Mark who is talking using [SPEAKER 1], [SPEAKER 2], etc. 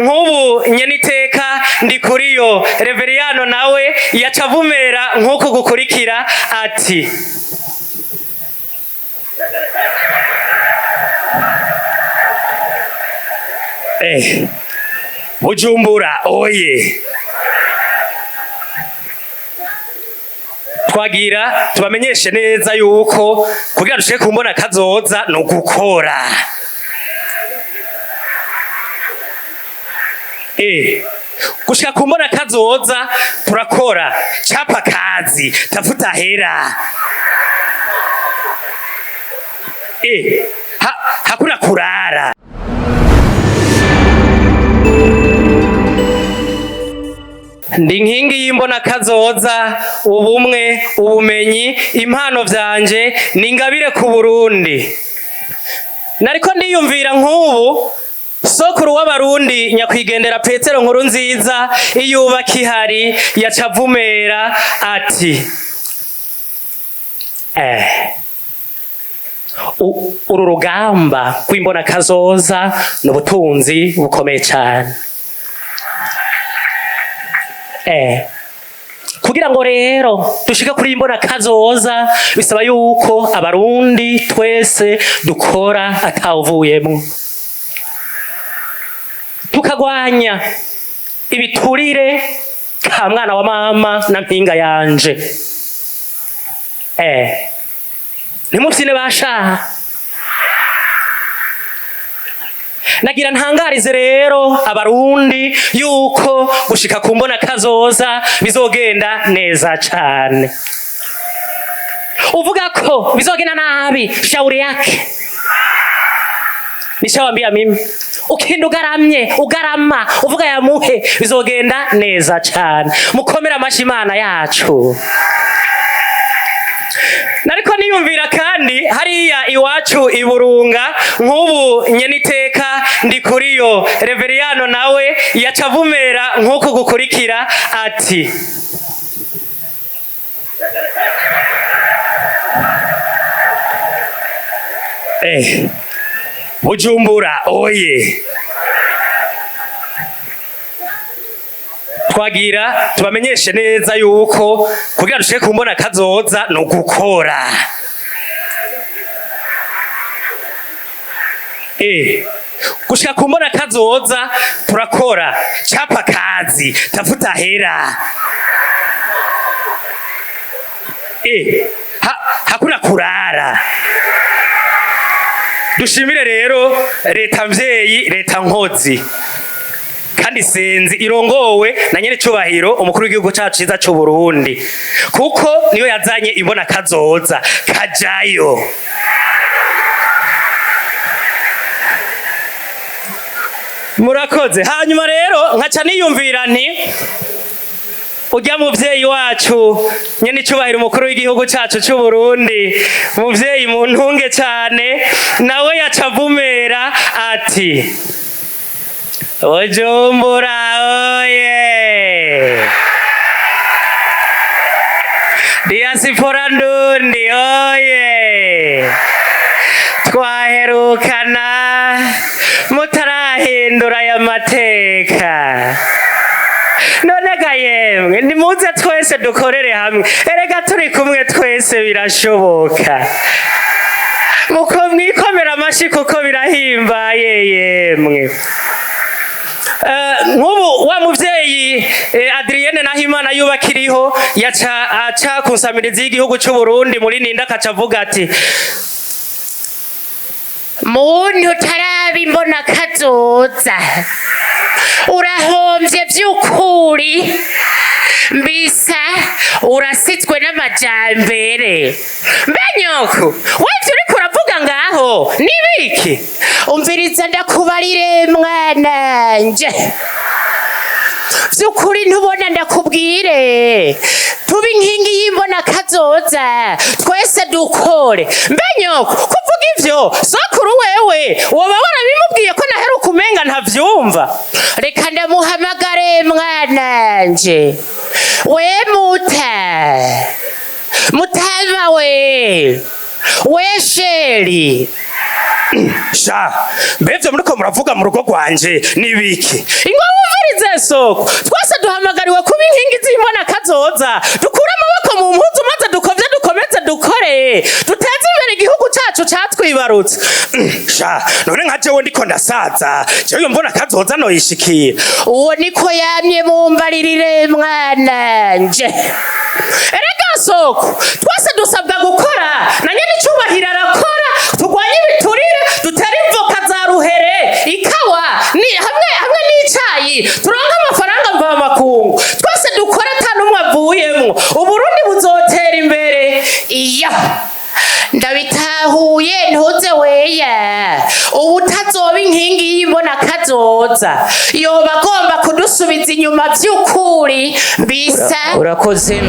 [SPEAKER 1] nk'ubu nyeniteka ndi kuriyo reveriyano nawe yaca avumera nk'uku gukurikira ati Bujumbura oye. Twagira tubamenyeshe neza yuko kugira dushike kumbona kazoza no gukora. Gushika kumbona kazoza turakora, chapa kazi, tafuta hera. Hakuna kurara. Ndi nkingi y'imbona kazoza, ubumwe, ubumenyi, impano vyanje ningabire ku Burundi. Nariko ndiyumvira nk'ubu sokuru w'abarundi nyakwigendera Petero Nkurunziza iyuba kihari yaca avumera ati uru rugamba rw'imbona kazoza n'ubutunzi bukomeye cyane. Kugira ngo rero dushike kuri imbona kazoza bisaba yuko abarundi twese dukora atawuvuyemo, tukagwanya ibiturire ka mwana wa mama na mpinga yanje. Nimufyine basha. Nagira ntangarize rero abarundi yuko gushika kumbona kazoza bizogenda neza cane. Uvuga ko bizogenda nabi, shauri yake. Nishawambia mimi, ukinda ugarama, uvuga ya muhe, bizogenda neza cane. Mukomera amashimana yacu. Nariko niyumvira kandi hariya iwacu iburunga nk'ubu nyeniteka ndi kuriyo reveriyano nawe yaca avumera nk'uku gukurikira ati Bujumbura oye. Twagira tubamenyeshe neza yuko kugira dushike kumbona kazoza no gukora. Gushika kumbona kazoza turakora, chapa kazi, tafuta hera. Hakuna kurara. Dushimire rero leta mvyeyi, leta nkozi kandi senzi irongowe na nyene cubahiro umukuru w'igihugu cacu ciza c'u Burundi, kuko niyo yazanye imbona kazoza kajayo. Murakoze. Hanyuma rero nkaca niyumvira nti urya muvyeyi wacu nyene cubahiro umukuru w'igihugu cacu c'u Burundi, muvyeyi mu ntunge cane, nawe yaca avumera ati Bujumbura oye. Diaspora ndundi oye. Twaherukana mutarahindura ya mateka. None ga yemwe nimuze twese dukorere hamwe, erega turi kumwe twese birashoboka. Muko mwikomera amashi kuko birahimbaye yemwe. Nk'ubu wa muvyeyi Adrienne Nahimana yubakiriho yaca aca kunsamiriza y'igihugu c'u Burundi muri ninda akaca avuga ati muntu utarabimbona kazoza urahomvye vy'ukuri, mbisa urasitswe n'amajambere. Mbenyoko wevyo uriko uravuga ngaho nibiki? Umviriza ndakubarire mwananje, vy'ukuri ntubona ndakubwire, tuba inkingi y'imbona kazoza twese dukore. Mbenyoko kuvuga ivyo sokuru wewe woba warabimubwiye ko naheruka umenga ntavyumva? Reka ndamuhamagare mwananje. We mutama we sheri sha mbevyo muriko muravuga mu rugo rwanje nibiki ingo wumvirize soko twese duhamagariwe kuba inkingi z'imbona kazoza dukure amaboko mu mpuzu maze dukovye dukomeze dukore duteze imbere igihugu cacu catwibarutse sha none nka jewe ndiko ndasaza jewe mbona kazoza noyishikira uwo niko yamye mumbaririre mwananje erega soko twese dusabwa gukora na nyene icubahiro arakora turwanye ibiturire dutere imvoka za ruhere ikawa ni hamwe n'icayi turonke amafaranga mva makungu twese dukore atanumwe avuyemwo uburundi buzotera imbere iya ndabitahuye ntuze weya ubu utazoba inkingi y'imbona kazoza yoba agomba kudusubiza inyuma vy'ukuri bisa urakoze